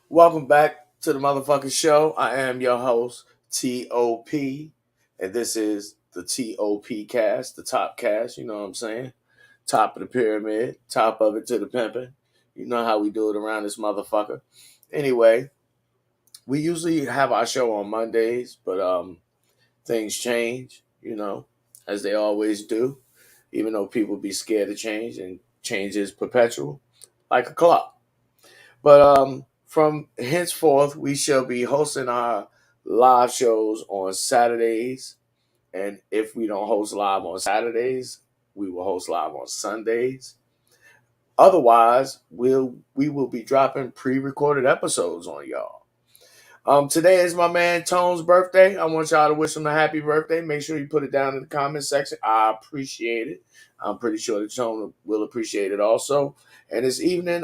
Welcome back to the motherfucking show. I am your host, T.O.P. And this is the T.O.P. cast, the top cast, you know what I'm saying? Top of the pyramid, top of it to the pimping. You know how we do it around this motherfucker. Anyway, we usually have our show on Mondays, but things change, as they always do, even though people be scared of change, and change is perpetual, like a clock. But from henceforth, we shall be hosting our live shows on Saturdays. And if we don't host live on Saturdays, we will host live on Sundays. Otherwise, we will be dropping pre-recorded episodes on y'all. Today is my man Tone's birthday. I want y'all to wish him a happy birthday. Make sure you put it down in the comment section. I appreciate it. I'm pretty sure that Tone will appreciate it also. And this evening,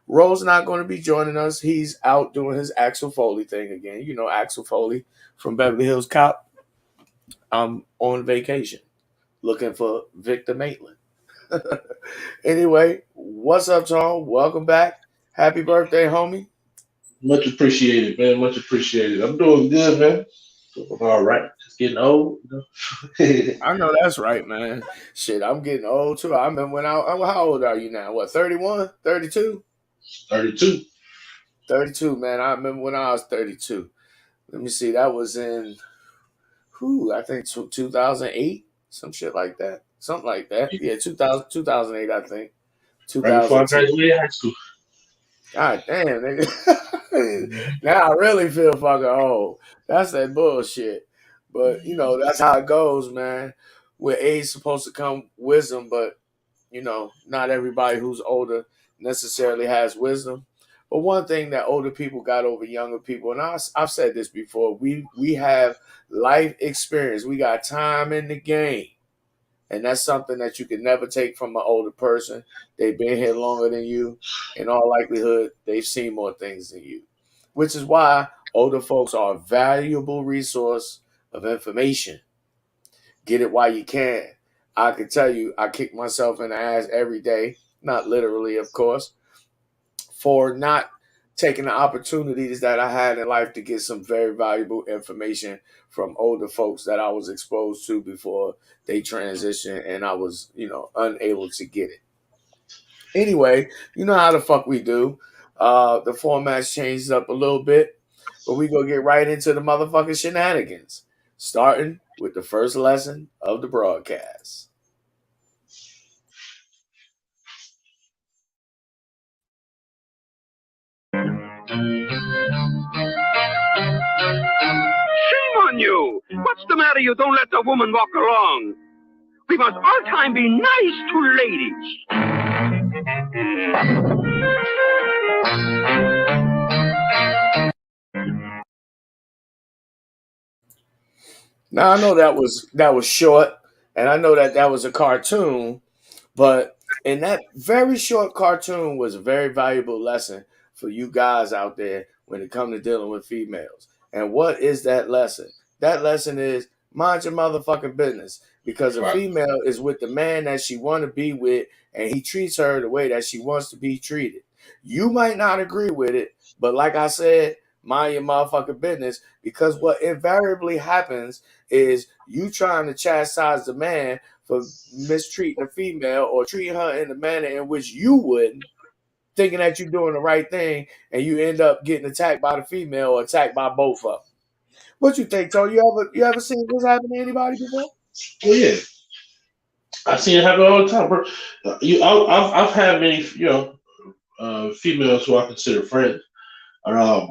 Ro's not going to be joining us. He's out doing his Axel Foley thing again. You know Axel Foley from Beverly Hills Cop. I'm on vacation looking for Victor Maitland. Anyway, what's up, Tone? Welcome back. Happy birthday, homie. Much appreciated, man. Much appreciated. I'm doing good, man. Doing all right. Just getting old. I know that's right, man. Shit, I'm getting old too. I remember when how old are you now? What, 31? 32? 32. 32, man. I remember when I was 32. Let me see. That was in, I think 2008? Some shit like that. Something like that. Yeah, 2008, I think. Right before I 2010. graduated high school. God damn, nigga. Now I really feel fucking old. That's that bullshit. But, that's how it goes, man. With age supposed to come wisdom, but, not everybody who's older necessarily has wisdom. But one thing that older people got over younger people, and I've said this before, we have life experience. We got time in the game. And that's something that you can never take from an older person. They've been here longer than you. In all likelihood, they've seen more things than you. Which is why older folks are a valuable resource of information. Get it while you can. I can tell you, I kick myself in the ass every day, not literally, of course, for not taking the opportunities that I had in life to get some very valuable information from older folks that I was exposed to before they transitioned, and I was, unable to get it. Anyway, you know how the fuck we do. The format's changed up a little bit, but we gonna get right into the motherfucking shenanigans, starting with the first lesson of the broadcast. Shame on you! What's the matter? You don't let the woman walk along. We must all time be nice to ladies. Now I know that was short, and I know that was a cartoon, but in that very short cartoon was a very valuable lesson for you guys out there when it comes to dealing with females. And what is that lesson? That lesson is mind your motherfucking business. Because a Right. female is with the man that she want to be with, and he treats her the way that she wants to be treated. You might not agree with it, but like I said, mind your motherfucking business. Because what invariably happens is you trying to chastise the man for mistreating a female or treating her in the manner in which you wouldn't, thinking that you're doing the right thing, and you end up getting attacked by the female or attacked by both of them. What you think, Tony? You ever seen this happen to anybody before? Well, yeah. I've seen it happen all the time, bro. I've had many, females who I consider friends. And,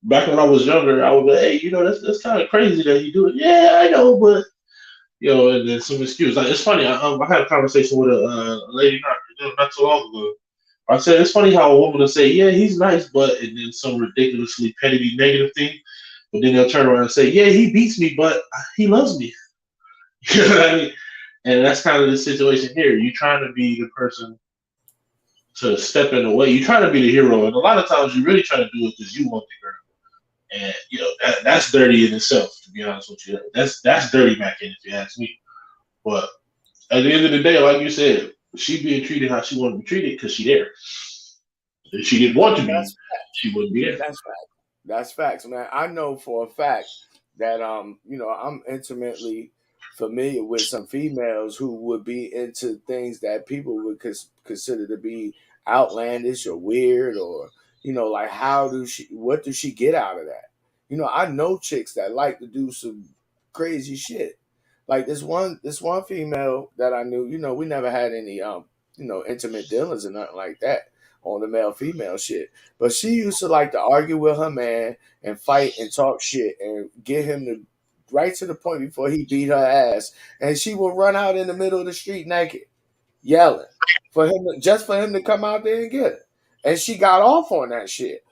back when I was younger, I would be, hey, that's kind of crazy that you do it. Yeah, I know, but and then some excuse. Like it's funny. I had a conversation with a lady not too long ago. I said it's funny how a woman will say, "Yeah, he's nice," but and then some ridiculously petty negative thing. But then they'll turn around and say, "Yeah, he beats me, but he loves me." You know what I mean? And that's kind of the situation here. You're trying to be the person to step in the way. You're trying to be the hero, and a lot of times you really try to do it because you want the girl. And that's dirty in itself. To be honest with you, that's dirty macking if you ask me. But at the end of the day, like you said, she being treated how she wanted to be treated because she there. If she didn't want to be, That's she wouldn't be there. that's fact. That's facts, man. I know for a fact that I'm intimately familiar with some females who would be into things that people would consider to be outlandish or weird, or like what does she get out of that? I know chicks that like to do some crazy shit. Like this one female that I knew, we never had any intimate dealings or nothing like that on the male female shit. But she used to like to argue with her man and fight and talk shit and get him to right to the point before he beat her ass. And she would run out in the middle of the street naked, yelling just for him to come out there and get her. And she got off on that shit.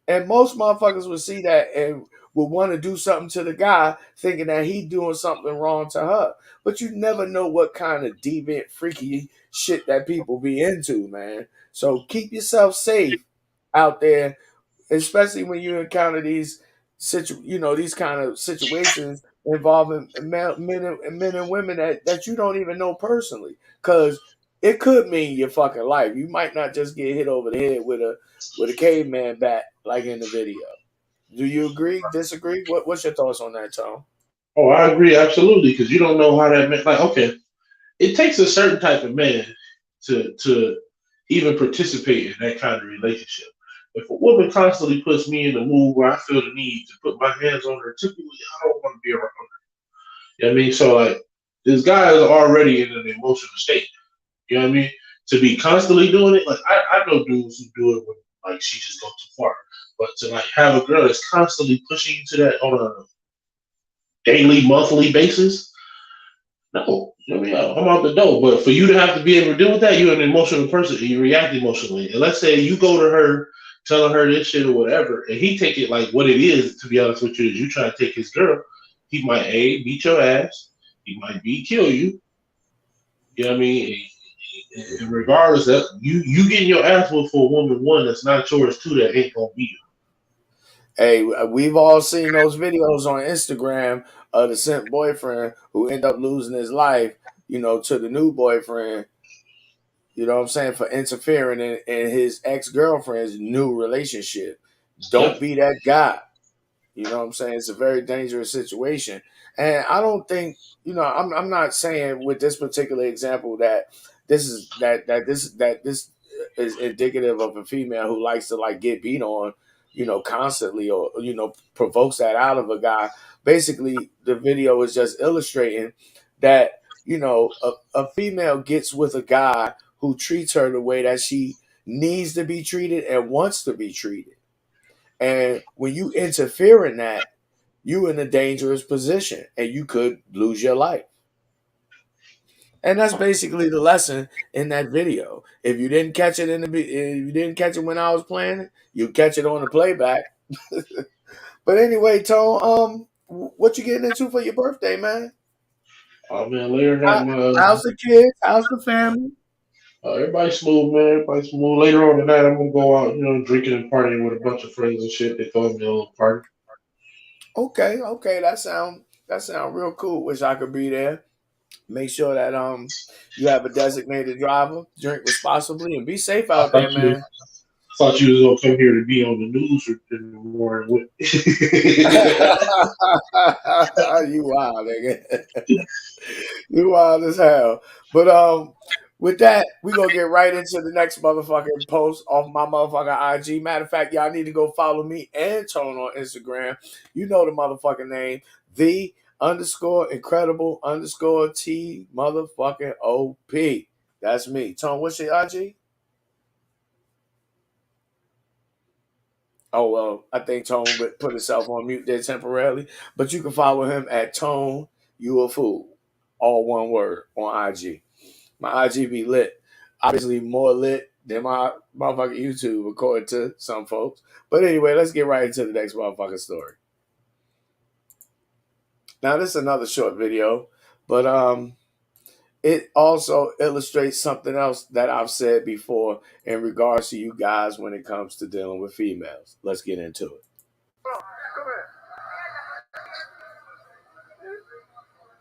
And most motherfuckers would see that and would want to do something to the guy, thinking that he doing something wrong to her. But you never know what kind of deviant, freaky shit that people be into, man. So keep yourself safe out there, especially when you encounter these kind of situations involving men and women that you don't even know personally, because it could mean your fucking life. You might not just get hit over the head with a caveman bat like in the video. Do you agree? Disagree? What's your thoughts on that, Tom? Oh, I agree absolutely because you don't know how that man. Like, okay, it takes a certain type of man to even participate in that kind of relationship. If a woman constantly puts me in the mood where I feel the need to put my hands on her, typically I don't want to be around her. You know what I mean? So like this guy is already in an emotional state. You know what I mean? To be constantly doing it, like I know dudes who do it when like she just goes too far. But to like have a girl that's constantly pushing you to that on a daily, monthly basis, no. You know what I mean? I'm out the door. But for you to have to be able to deal with that, you're an emotional person and you react emotionally. And let's say you go to her telling her this shit or whatever, and he take it like what it is, to be honest with you, is you trying to take his girl, he might A, beat your ass, he might B, kill you. You know what I mean? And regardless that you getting your ass whooped for a woman one that's not yours two that ain't gonna be you. Hey, we've all seen those videos on Instagram of the simp boyfriend who end up losing his life, to the new boyfriend. You know what I'm saying? For interfering in his ex girlfriend's new relationship. Don't Yep. be that guy. You know what I'm saying? It's a very dangerous situation. And I don't think, I'm not saying with this particular example that this is indicative of a female who likes to like get beat on, constantly, or provokes that out of a guy. Basically, the video is just illustrating that, a female gets with a guy who treats her the way that she needs to be treated and wants to be treated. And when you interfere in that, you in a dangerous position and you could lose your life. And that's basically the lesson in that video. If you didn't catch it if you didn't catch it when I was playing it, you catch it on the playback. But anyway, Tone, what you getting into for your birthday, man? Oh man, later that How, how's the kids? How's the family? everybody's smooth, man. Everybody's smooth. Later on tonight, I'm gonna go out, drinking and partying with a bunch of friends and shit. They throwing me a little party. Okay, that sound real cool. Wish I could be there. Make sure that you have a designated driver, drink responsibly, and be safe I out thought there, you, man. thought you was gonna come here to be on the news in the morning with. You wild, nigga. You wild as hell. But with that, we gonna get right into the next motherfucking post off my motherfucking IG. Matter of fact, y'all need to go follow me and Tone on Instagram. You know the motherfucking name, the_incredible_T motherfucking OP. That's me. Tone, what's your IG? Oh well, I think Tone put himself on mute there temporarily, but you can follow him at Tone You a Fool, all one word on IG. My IG be lit, obviously more lit than my motherfucking YouTube, according to some folks. But anyway, let's get right into the next motherfucking story. Now this is another short video, but it also illustrates something else that I've said before in regards to you guys when it comes to dealing with females. Let's get into it. Oh, come here.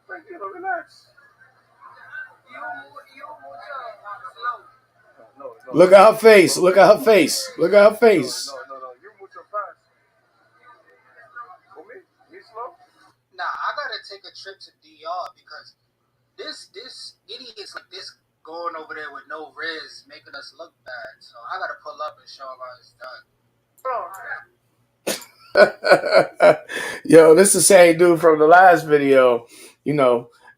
Tranquilo, relax. Look at her face. Look at her face. Look at her face. Nah, I gotta take a trip to DR because this idiots like this going over there with no res making us look bad. So I gotta pull up and show them how it's done. Yo, this is the same dude from the last video,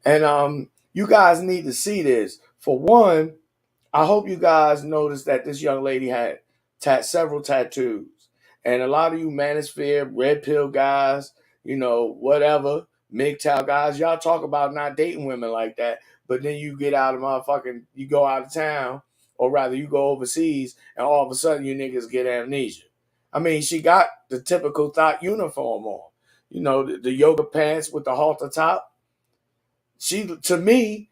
and you guys need to see this. For one, I hope you guys noticed that this young lady had several tattoos. And a lot of you manosphere, red pill guys, whatever, MGTOW guys, y'all talk about not dating women like that. But then you get out of you go out of town, or rather you go overseas, and all of a sudden you niggas get amnesia. I mean, she got the typical thought uniform on. The yoga pants with the halter top. To me,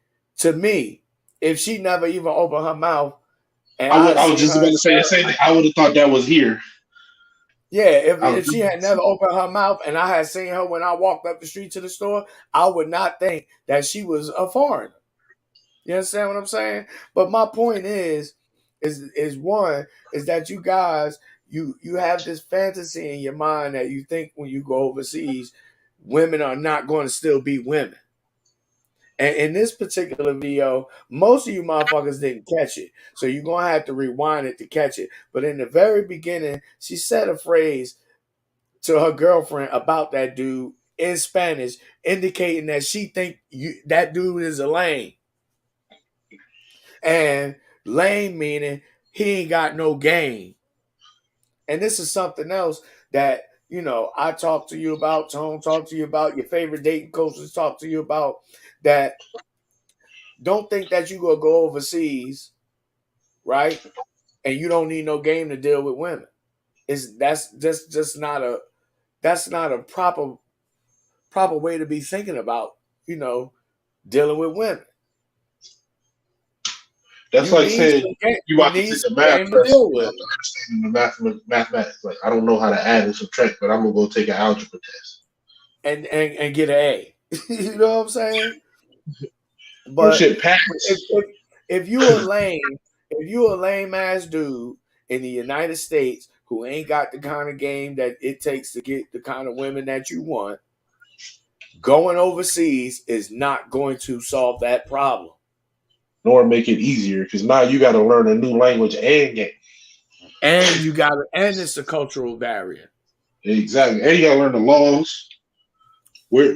if she never even opened her mouth, and I was just about to say the same thing. I would have thought that was here. Yeah, if she had never opened her mouth and I had seen her when I walked up the street to the store, I would not think that she was a foreigner. You understand what I'm saying? But my point is that you guys, you have this fantasy in your mind that you think when you go overseas, women are not going to still be women. And in this particular video, most of you motherfuckers didn't catch it. So you're going to have to rewind it to catch it. But in the very beginning, she said a phrase to her girlfriend about that dude in Spanish, indicating that she think that dude is a lame. And lame meaning he ain't got no game. And this is something else that, I talk to you about, Tone talk to you about, your favorite dating coaches talk to you about, that don't think that you're going to go overseas, right? And you don't need no game to deal with women. That's just not a proper way to be thinking about, dealing with women. That's like saying you about to take a math test without understanding the mathematics. Like, I don't know how to add and subtract, but I'm gonna go take an algebra test and get an A. You know what I'm saying? But if you're a lame ass dude in the United States who ain't got the kind of game that it takes to get the kind of women that you want, going overseas is not going to solve that problem. Nor make it easier, because now you got to learn a new language and game. And it's a cultural barrier. Exactly. And you got to learn the laws. You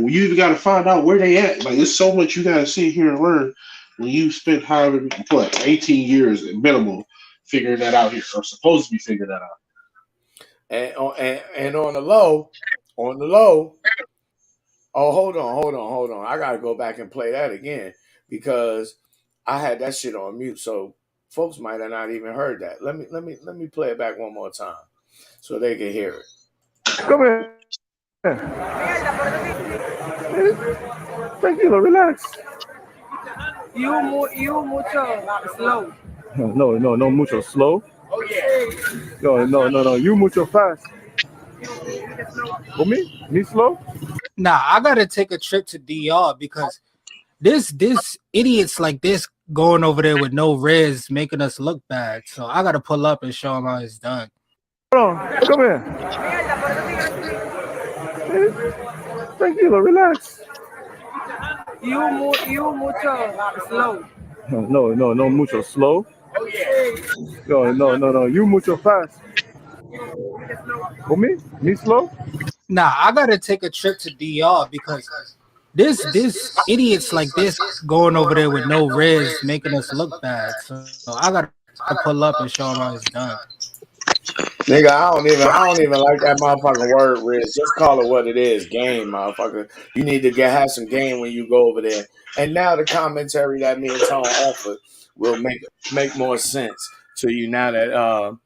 even got to find out where they at. Like, there's so much you got to sit here and learn when you spend 18 years minimum figuring that out here, or supposed to be figuring that out. And on the low. Oh, hold on. I gotta go back and play that again because I had that shit on mute, so folks might have not even heard that. Let me play it back one more time so they can hear it. Come here. Tranquilo, relax. You mucho slow. No mucho slow. Oh yeah. No. You mucho fast. For me slow. Nah, I gotta take a trip to DR because this idiots like this going over there with no res making us look bad. So I gotta pull up and show them how it's done. Hold on, come here. Tranquilo, relax. You mucho slow. No mucho slow. Oh yeah. No. You mucho fast. For me slow. Nah, I gotta take a trip to DR because this idiots like this going over there with no res making us look bad. So I gotta pull up and show them how it's done. Nigga, I don't even like that motherfucking word, Riz. Just call it what it is, game, motherfucker. You need to have some game when you go over there. And now the commentary that me and Tone offered will make more sense to you now that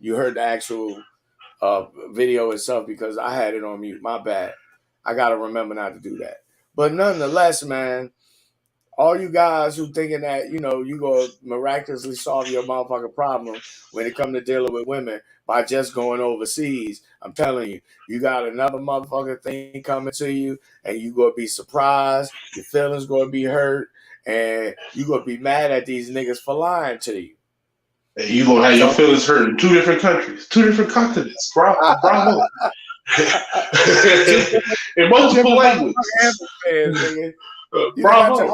you heard the actual video itself, because I had it on mute. My bad. I gotta remember not to do that. But nonetheless, man, all you guys who thinking that, you go miraculously solve your motherfucking problem when it come to dealing with women by just going overseas, I'm telling you, you got another motherfucking thing coming to you, and you gonna be surprised, your feelings gonna be hurt, and you gonna be mad at these niggas for lying to you. And you gonna have your feelings hurt in 2 different countries, 2 different continents. Bravo. In multiple languages. Bravo.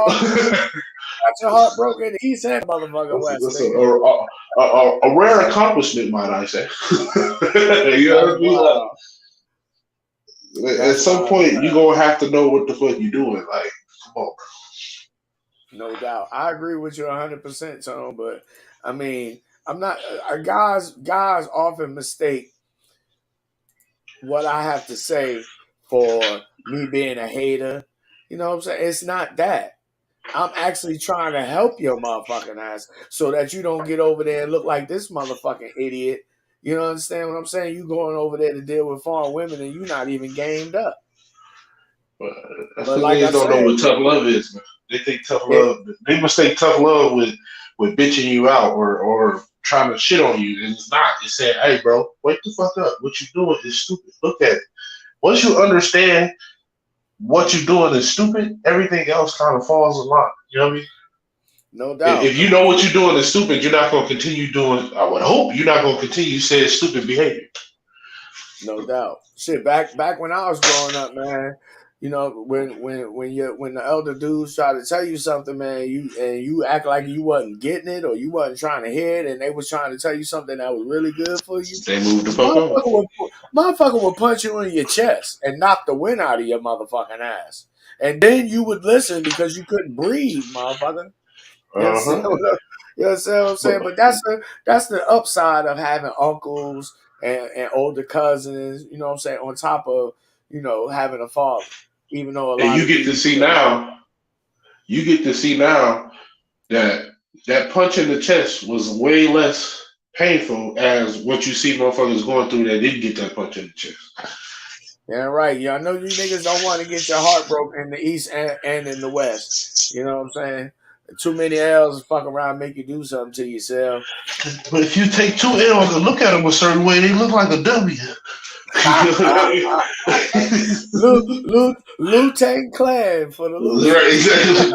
Got your heart broken in the East and motherfucking West. That's a rare accomplishment, might I say. You know what I mean? At some point, you're going to have to know what the fuck you're doing. Like, come on. No doubt. I agree with you 100%, Tone, but I mean, I'm not. Guys often mistake what I have to say for me being a hater. You know what I'm saying? It's not that. I'm actually trying to help your motherfucking ass so that you don't get over there and look like this motherfucking idiot. You know understand what I'm saying? You going over there to deal with foreign women and you not even gamed up. But like I don't know what tough love is, man. They think tough love. They mistake tough love with bitching you out or trying to shit on you, and it's not. It's saying, "Hey, bro, wake the fuck up. What you doing is stupid. Look at it." Once you understand what you're doing is stupid, everything else kind of falls in line. You know what I mean? No doubt. If you know what you're doing is stupid, you're not going to continue doing. I would hope you're not going to continue saying stupid behavior. No doubt. Shit, back when I was growing up, man. You know, when the elder dudes try to tell you something, man, you act like you wasn't getting it or you wasn't trying to hear it, and they was trying to tell you something that was really good for you. They moved the fuck on. Motherfucker would punch you in your chest and knock the wind out of your motherfucking ass, and then you would listen because you couldn't breathe, motherfucker. You know what I'm saying? But that's the upside of having uncles and older cousins. You know what I'm saying? On top of having a father. Even though you get to see now that punch in the chest was way less painful as what you see motherfuckers going through that didn't get that punch in the chest. Yeah, right. Yeah, I know you niggas don't want to get your heart broken in the East and in the West. You know what I'm saying? Too many L's fuck around make you do something to yourself. But if you take 2 L's and look at them a certain way, they look like a W. Lieutenant Clan for the loser. Right, exactly.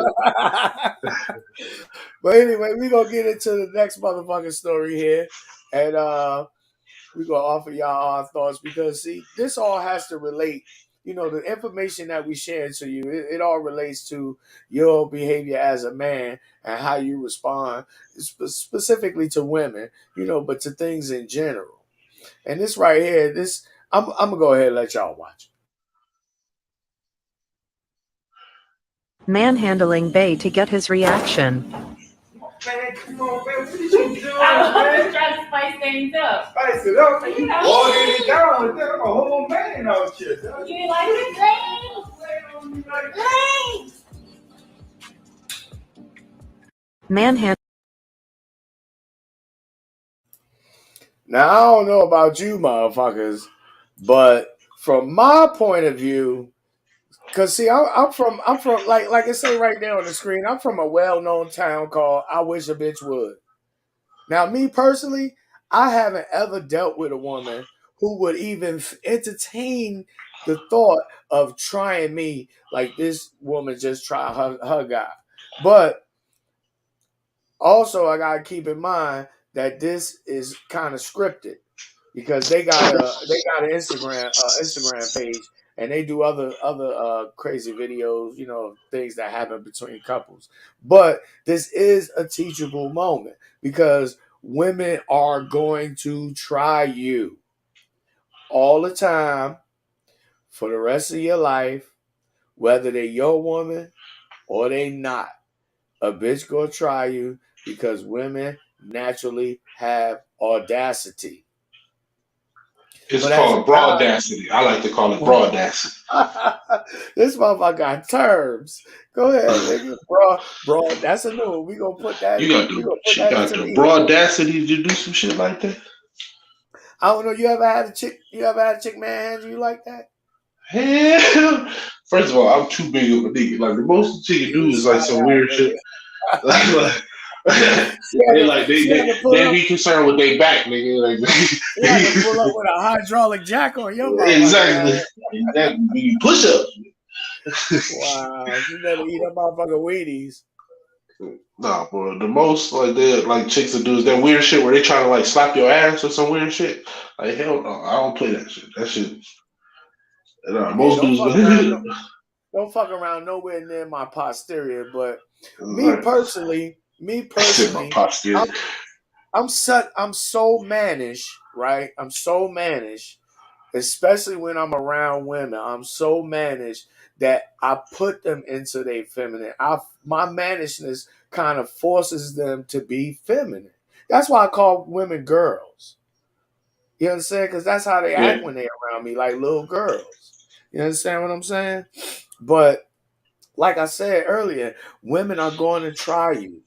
But anyway, we're gonna get into the next motherfucking story here. And we're gonna offer y'all our thoughts because see, this all has to relate. You know, the information that we share to you, it all relates to your behavior as a man and how you respond specifically to women, but to things in general. And this right here, I'm going to go ahead and let y'all watch. Manhandling Bay to get his reaction. Man, come on, man. What are you doing, man? I was trying to spice things up. Spice it up. You know. Walking it down. I'm a whole man out here. You ain't like it? Manhandling. Now, I don't know about you motherfuckers, but from my point of view, because see, I'm from like I say right there on the screen, I'm from a well-known town called I Wish a Bitch Would. Now, me personally, I haven't ever dealt with a woman who would even entertain the thought of trying me like this woman just tried her guy. But also, I gotta keep in mind that this is kind of scripted because they got an Instagram page. And they do other crazy videos, things that happen between couples. But this is a teachable moment because women are going to try you all the time for the rest of your life, whether they're your woman or they not. A bitch gonna try you because women naturally have audacity. It's called broadacity. I like to call it broadacity. This motherfucker got terms. Go ahead, nigga. Broad. That's a new one. We gonna put that. You got the broadacity to do some shit like that. I don't know. You ever had a chick manhandle you like that? Hell, first of all, I'm too big of a nigga. Like the most the chick do is like some weird shit. They be concerned with their back, nigga. Like, you have to pull up with a hydraulic jack on your mouth. Exactly. Push up. Wow, you better eat up motherfucking Wheaties. Nah, bro. The most like they like chicks that do is that weird shit where they try to like slap your ass or some weird shit. Like hell no, I don't play that shit. That shit. Yeah, Most dudes. don't fuck around nowhere near my posterior. But me Right. personally, Shit, my posture. I'm so mannish, right? I'm so mannish, especially when I'm around women. I'm so mannish that I put them into their feminine. My mannishness kind of forces them to be feminine. That's why I call women girls. You understand? Because that's how they Yeah. act when they're around me, like little girls. You understand what I'm saying? But like I said earlier, women are going to try you.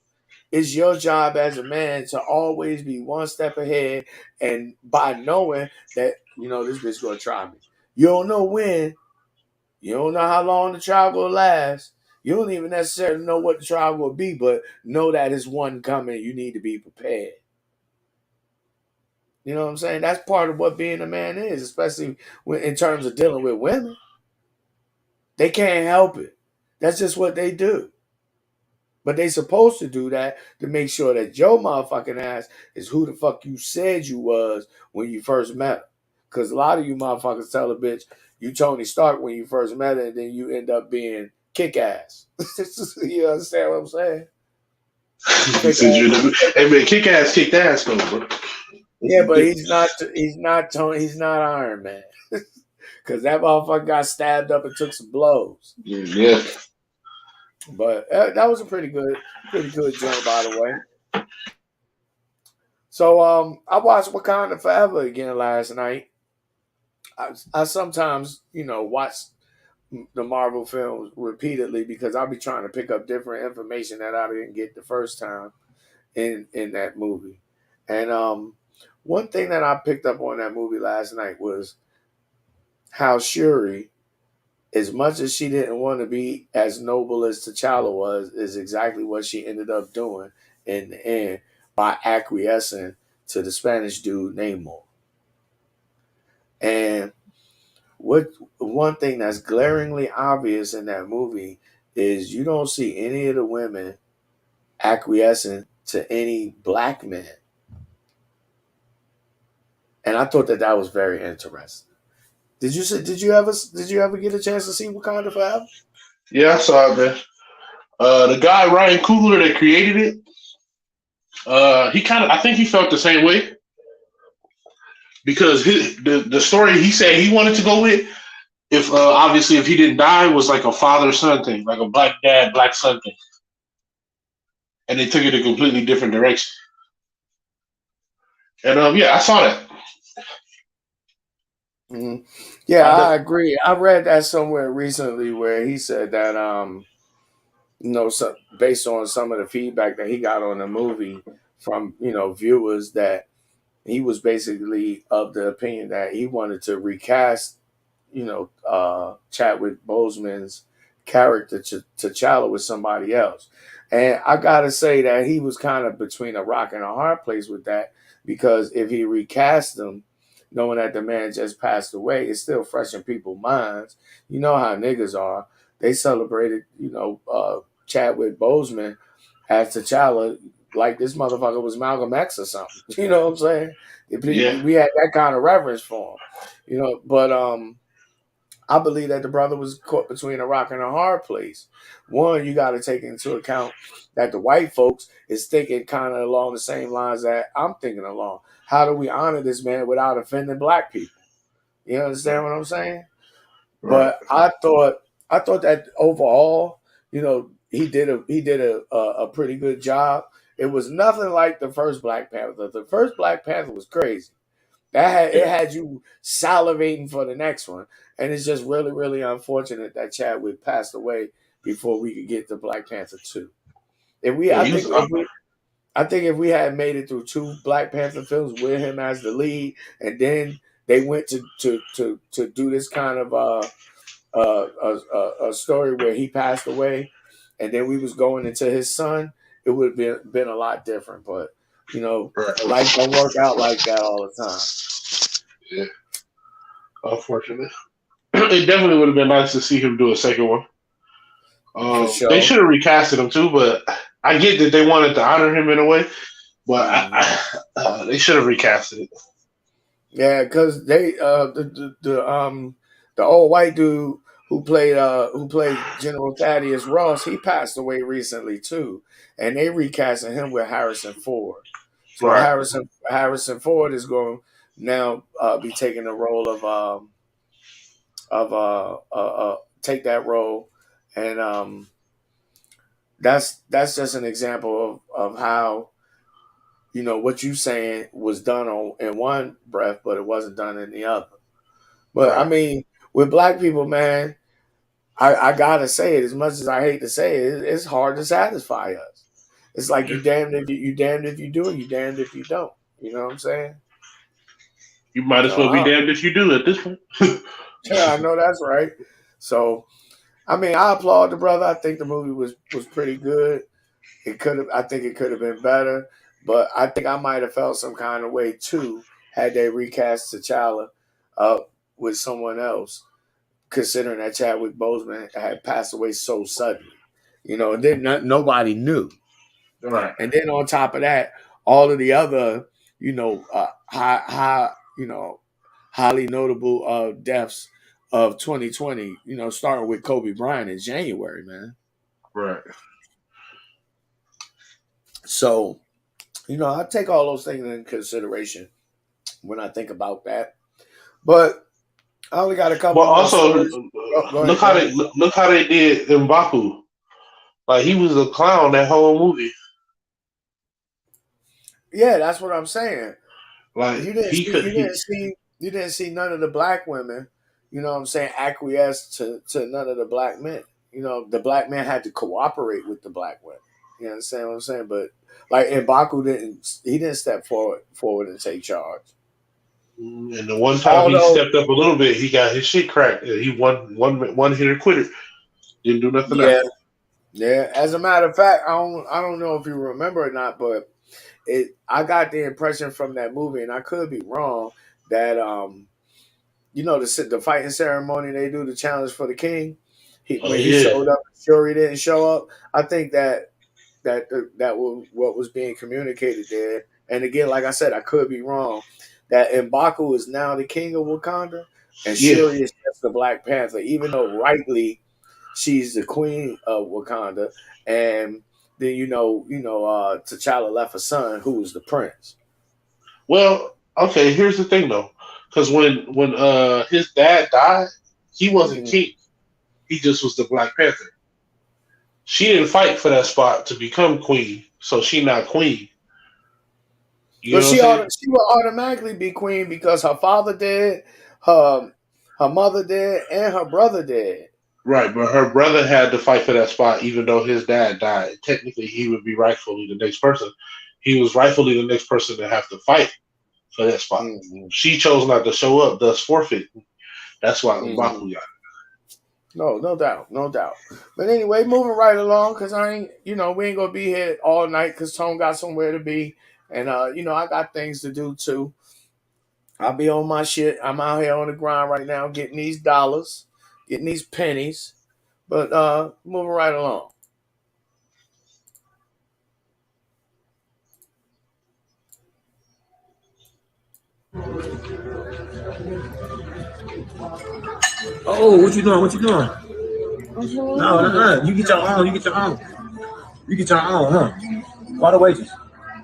It's your job as a man to always be one step ahead, and by knowing that this bitch gonna try me. You don't know when, you don't know how long the trial gonna last. You don't even necessarily know what the trial will be, but know that it's one coming. You need to be prepared. You know what I'm saying? That's part of what being a man is, especially in terms of dealing with women. They can't help it. That's just what they do. But they supposed to do that to make sure that your motherfucking ass is who the fuck you said you was when you first met her. Because a lot of you motherfuckers tell a bitch you Tony Stark when you first met her, and then you end up being kick ass. You understand what I'm saying? He said you. Hey man, kick ass, kicked ass, though, bro. Yeah, but he's not Tony. He's not Iron Man. Because that motherfucker got stabbed up and took some blows. Yeah. But that was a pretty good joint, by the way. So I watched Wakanda Forever again last night. I sometimes watch the Marvel films repeatedly because I'll be trying to pick up different information that I didn't get the first time in that movie. And one thing that I picked up on that movie last night was how Shuri, as much as she didn't want to be as noble as T'Challa was, is exactly what she ended up doing in the end by acquiescing to the Spanish dude Namor. And one thing that's glaringly obvious in that movie is you don't see any of the women acquiescing to any black men. And I thought that was very interesting. Did you ever get a chance to see Wakanda Forever? Yeah, I saw it, man. The guy Ryan Coogler that created it, I think he felt the same way because the story he said he wanted to go with, if obviously if he didn't die, was like a father son thing, like a black dad black son thing, and they took it a completely different direction. And yeah, I saw that. Mm-hmm. Yeah, I agree. I read that somewhere recently where he said that based on some of the feedback that he got on the movie from viewers, that he was basically of the opinion that he wanted to recast Chadwick Boseman's character T'Challa with somebody else. And I gotta say that he was kind of between a rock and a hard place with that, because if he recast him, knowing that the man just passed away, it's still fresh in people's minds. You know how niggas are. They celebrated, Chadwick Boseman as T'Challa like this motherfucker was Malcolm X or something. You know what I'm saying? Yeah. We had that kind of reverence for him. But I believe that the brother was caught between a rock and a hard place. One, you got to take into account that the white folks is thinking kind of along the same lines that I'm thinking along. How do we honor this man without offending black people? You understand what I'm saying? Right. But I thought that overall, he did a pretty good job. It was nothing like the first Black Panther. The first Black Panther was crazy. It had you salivating for the next one, and it's just really, really unfortunate that Chadwick passed away before we could get to Black Panther 2. I think if we had made it through 2 Black Panther films with him as the lead, and then they went to do this kind of a story where he passed away, and then we was going into his son, it would have been a lot different. But life don't work out like that all the time. Yeah, unfortunate. It definitely would have been nice to see him do a second one. For sure. They should have recasted him too, but I get that they wanted to honor him in a way, but they should have recasted it. Yeah, because they the old white dude who played General Thaddeus Ross, he passed away recently too, and they recasted him with Harrison Ford. So Right. Harrison Ford is going to now be taking the role of take that role, and that's just an example of how, you know, what you saying was done in one breath, but it wasn't done in the other. But I Right. mean, with black people, man, I gotta say it. As much as I hate to say it, it's hard to satisfy us. It's like you damned if you damned if you do, and you damned if you don't. You know what I'm saying? You might as So well be damned if you do at this point. yeah, I know that's right. So I mean, I applaud the brother. I think the movie was pretty good. I think it could have been better, but I think I might have felt some kind of way too had they recast T'Challa with someone else, considering that Chadwick Boseman had passed away so suddenly. You know, and then nobody knew. Right. And then on top of that, all of the other, you know, highly notable deaths of 2020, you know, starting with Kobe Bryant in January, man. Right. So, you know, I take all those things into consideration when I think about that. But I only got a couple But more also, stories. Go ahead, go ahead. look how they did Mbaku. Like he was a clown that whole movie. Yeah, that's what I'm saying. Like he could You didn't see none of the black women, you know what I'm saying, acquiesce to none of the black men. You know, the black men had to cooperate with the black women. You understand what I'm saying? But like M'Baku didn't step forward and take charge. and the one time he Although, stepped up a little bit, he got his shit cracked. He one hitter quitter. Didn't do nothing yeah, after. yeah. As a matter of fact, I don't know if you remember or not, but I got the impression from that movie, and I could be wrong, that you know, the fighting ceremony they do, the challenge for the king. Oh When he yeah. showed up, Shuri didn't show up. I think that was what was being communicated there. And again, like I said, I could be wrong. That M'Baku is now the king of Wakanda, and Yeah. Shuri is just the Black Panther, even though rightly she's the queen of Wakanda. And then T'Challa left a son who was the prince. Well, okay. Here's the thing though, because when his dad died, he wasn't Mhm. king. He just was the Black Panther. She didn't fight for that spot to become queen, so she not queen. You But know what I'm saying? she will automatically be queen because her father did, her her mother did, and her brother did. Right, but her brother had to fight for that spot, even though his dad died. Technically, he would be rightfully the next person. He was rightfully the next person to have to fight for that spot. Mm-hmm. She chose not to show up, thus forfeit. That's why Mm-hmm. Mbaku got No, no doubt, no doubt. But anyway, moving right along because we ain't gonna be here all night because Tone got somewhere to be, and I got things to do too. I'll be on my shit. I'm out here on the grind right now, getting these dollars, getting these pennies. But moving right along. Oh, what you doing? What you doing? No. You get your own. You get your own. You get your own, huh? Why the wages?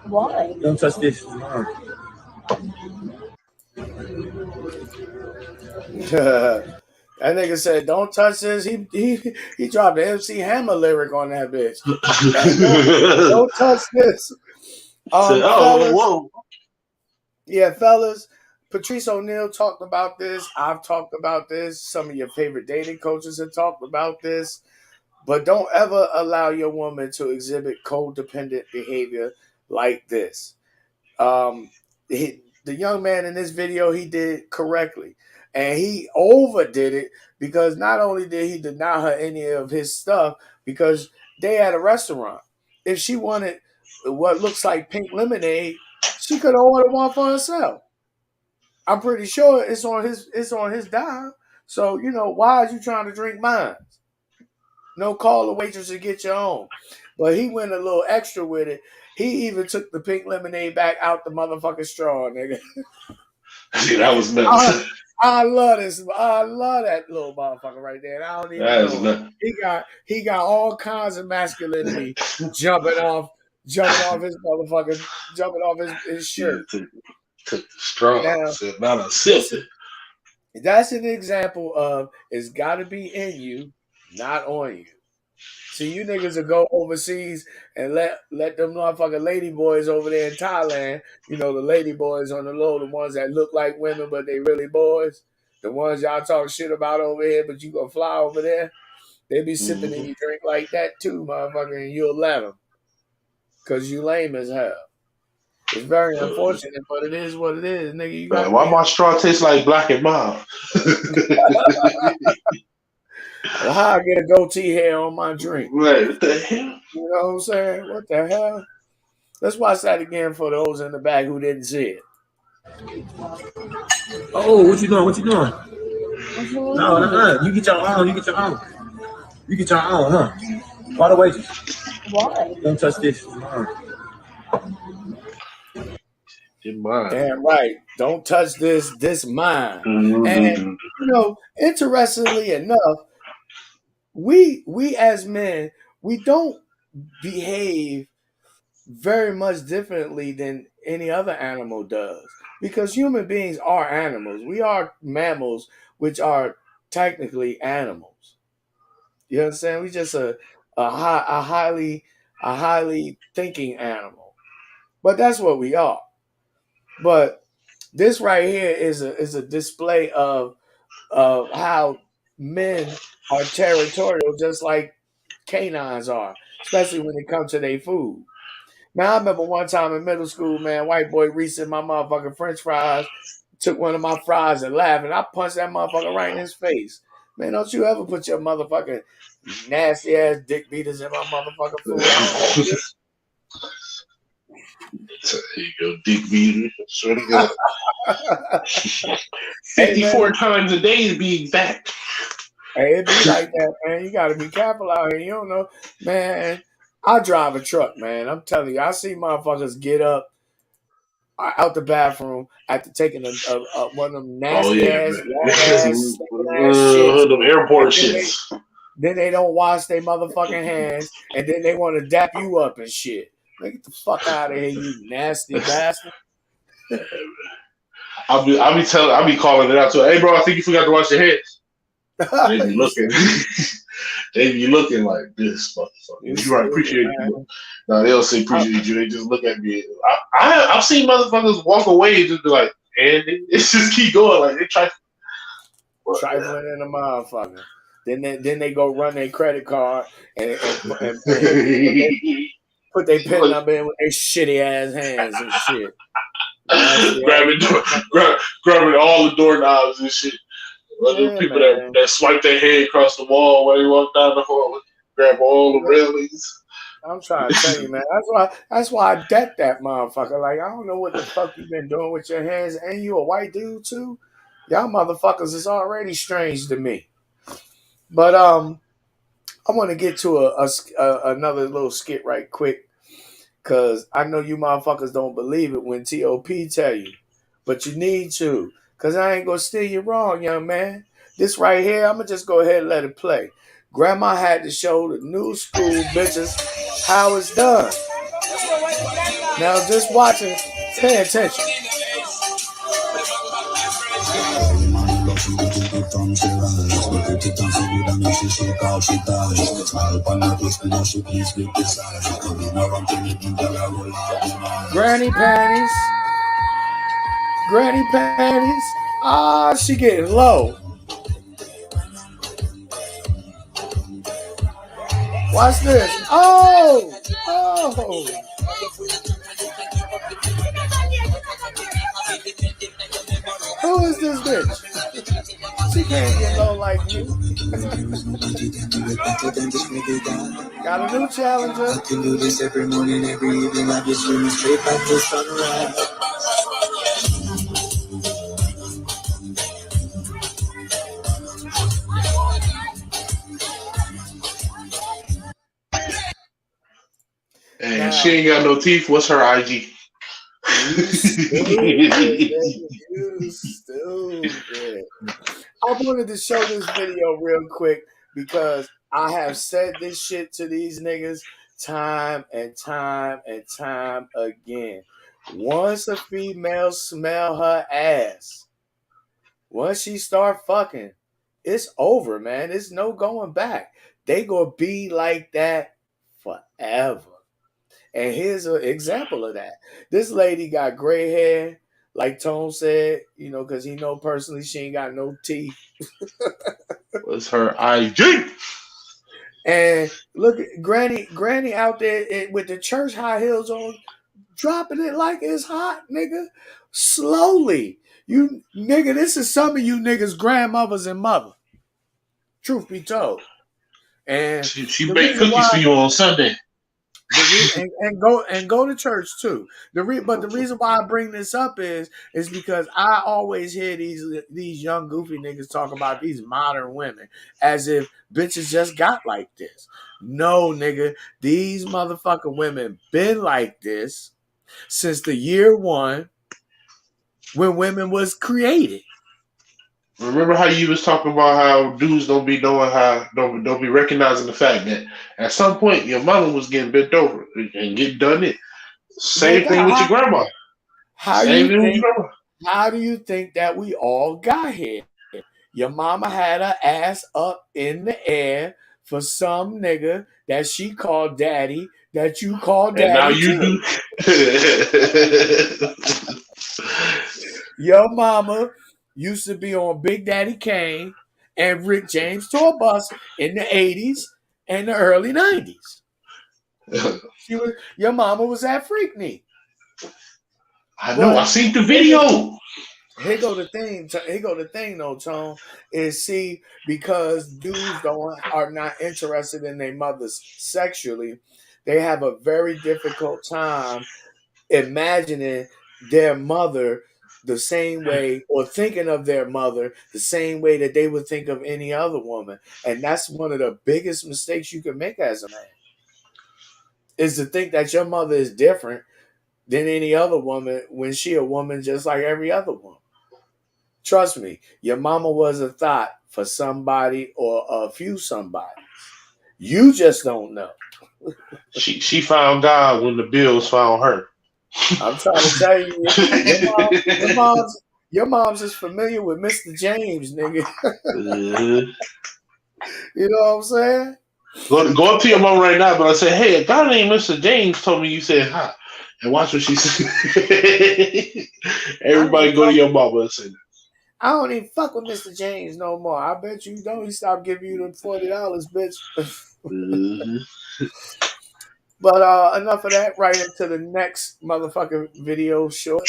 Why? Don't touch this. That nigga said, "Don't touch this." He dropped the MC Hammer lyric on that bitch. Don't it. touch this. Said, oh, Fellas, whoa. yeah, fellas. Patrice O'Neal talked about this. I've talked about this. Some of your favorite dating coaches have talked about this. But don't ever allow your woman to exhibit codependent behavior like this. The young man in this video, he did correctly. And he overdid it because not only did he deny her any of his stuff, because they at a restaurant. If she wanted what looks like pink lemonade, she could have ordered one for herself. I'm pretty sure it's on his dime. So, why are you trying to drink mine? No, call the waitress to get your own. But he went a little extra with it. He even took the pink lemonade back out the motherfucking straw, nigga. See, that was nuts. I love this. I love that little motherfucker right there. And I don't even know. He got all kinds of masculinity jumping off his motherfucking his shirt. Took the straw. Now, not a sip. That's an example of it's got to be in you, not on you. See, you niggas will go overseas and let them motherfucking lady boys over there in Thailand, you know, the lady boys on the low, the ones that look like women but they really boys, the ones y'all talk shit about over here, but you gonna fly over there, they be sipping in your drink like that too, motherfucker, and you'll let them because you lame as hell. It's very unfortunate, but it is what it is, nigga. You got why my straw tastes like Black and Mild? How I get a goatee hair on my drink? Right, what the hell? You know what I'm saying? What the hell? Let's watch that again for those in the back who didn't see it. Oh, what you doing? What you doing? No. You get your own. You get your own, huh? Why the wages? Why? Don't touch this. Damn right. Don't touch this. This mine. And you know, interestingly enough, we as men, we don't behave very much differently than any other animal does, because human beings are animals. We are mammals, which are technically animals. You understand? We just a highly thinking animal, but that's what we are. But this right here is a display of how men are territorial, just like canines are, especially when it comes to their food. Man, I remember one time in middle school, man, white boy reaching my motherfucking French fries, took one of my fries and laughed, and I punched that motherfucker right in his face. Man, don't you ever put your motherfucking nasty ass dick beaters in my motherfucking food. There you go, dick beater. Swear to God. 54 times a day to be exact. Hey, it be like that, man. You got to be careful out here. You don't know, man. I drive a truck, man. I'm telling you, I see motherfuckers get up out the bathroom after taking one of them nasty ass, long ass, shits. Them airport shits. Then they don't wash their motherfucking hands, and then they want to dap you up and shit. Man, get the fuck out of here, you nasty bastard. I'll be calling it out to her. Hey, bro, I think you forgot to wash your hands. They be looking. They be looking like this, motherfucker. You right, appreciate you. No, they don't say appreciate you. They just look at me. I've seen motherfuckers walk away and just be like, and it's just keep going. Like they trifling in a motherfucker. Then they go run their credit card and put their pen up in with their shitty ass hands and shit. Grabbing all the doorknobs and shit. The people that swipe their head across the wall when they walk down the hall, grab all the railings. I'm trying to tell you, man. That's why I decked that motherfucker. Like, I don't know what the fuck you been doing with your hands, and you a white dude too. Y'all motherfuckers is already strange to me. But I want to get to another little skit right quick, because I know you motherfuckers don't believe it when T.O.P. tell you, but you need to. Because I ain't going to steer you wrong, young man. This right here, I'm going to just go ahead and let it play. Grandma had to show the new school bitches how it's done. Now, just watch it. Pay attention. Granny panties. Granny panties. Ah, she getting low. Watch this. Oh. Who is this bitch? She can't get low like me. Got a new challenger. I can do this every morning, every evening. I just swim straight back to sunrise. she ain't got no teeth. What's her IG? You stupid. You stupid. I wanted to show this video real quick because I have said this shit to these niggas time and time and time again. Once a female smell her ass, once she start fucking, it's over, man. It's no going back. They gonna be like that forever. And here's an example of that. This lady got gray hair, like Tone said, you know, because he know personally she ain't got no teeth. What's her IG? And look at Granny out there with the church high heels on, dropping it like it's hot, nigga. Slowly. You nigga, this is some of you niggas' grandmothers and mother. Truth be told. And she baked cookies for you on Sunday. And go to church too. But the reason why I bring this up is because I always hear these young goofy niggas talk about these modern women as if bitches just got like this. No, nigga, these motherfucking women been like this since the year one when women was created. Remember how you was talking about how dudes don't be knowing don't be recognizing the fact that at some point your mama was getting bent over and getting done it. Same thing with your grandma. How do you think that we all got here? Your mama had her ass up in the air for some nigga that she called daddy, that you call daddy. And now you do. Your mama used to be on Big Daddy Kane and Rick James tour bus in the 80s and the early 90s. Your mama was at Freakney. I know. I seen the video. Here go the thing though, Tone, is because dudes are not interested in their mothers sexually, they have a very difficult time imagining their mother the same way, or thinking of their mother the same way that they would think of any other woman. And that's one of the biggest mistakes you can make as a man, is to think that your mother is different than any other woman when she a woman just like every other woman. Trust me, your mama was a thought for somebody or a few somebodies. You just don't know. She found God when the Bills found her. I'm trying to tell you, your mom's is familiar with Mr. James, nigga. You know what I'm saying? Go up to your mom right now, but I say, hey, a guy named Mr. James told me you said hi. And watch what she said. Everybody go to your mama and say that. I don't even fuck with Mr. James no more. I bet you don't. He stopped giving you the $40, bitch. But enough of that. Right into the next motherfucking video short.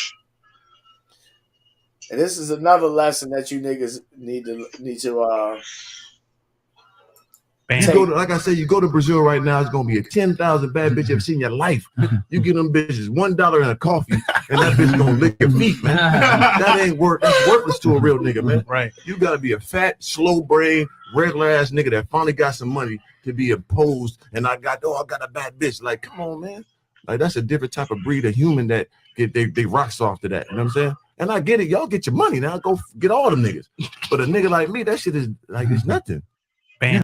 And this is another lesson that you niggas need to you go to, like I said, you go to Brazil right now, it's gonna be a 10,000 bad bitch you've seen in your life. You give them bitches $1 and a coffee, and that bitch gonna lick your feet, man. That ain't that's worthless to a real nigga, man. Right. You gotta be a fat, slow brain, regular ass nigga that finally got some money to be opposed. And I got a bad bitch. Like, come on, man. Like, that's a different type of breed of human that they rocks off to that. You know what I'm saying? And I get it. Y'all get your money now. Go get all them niggas. But a nigga like me, that shit is like it's nothing. Bam.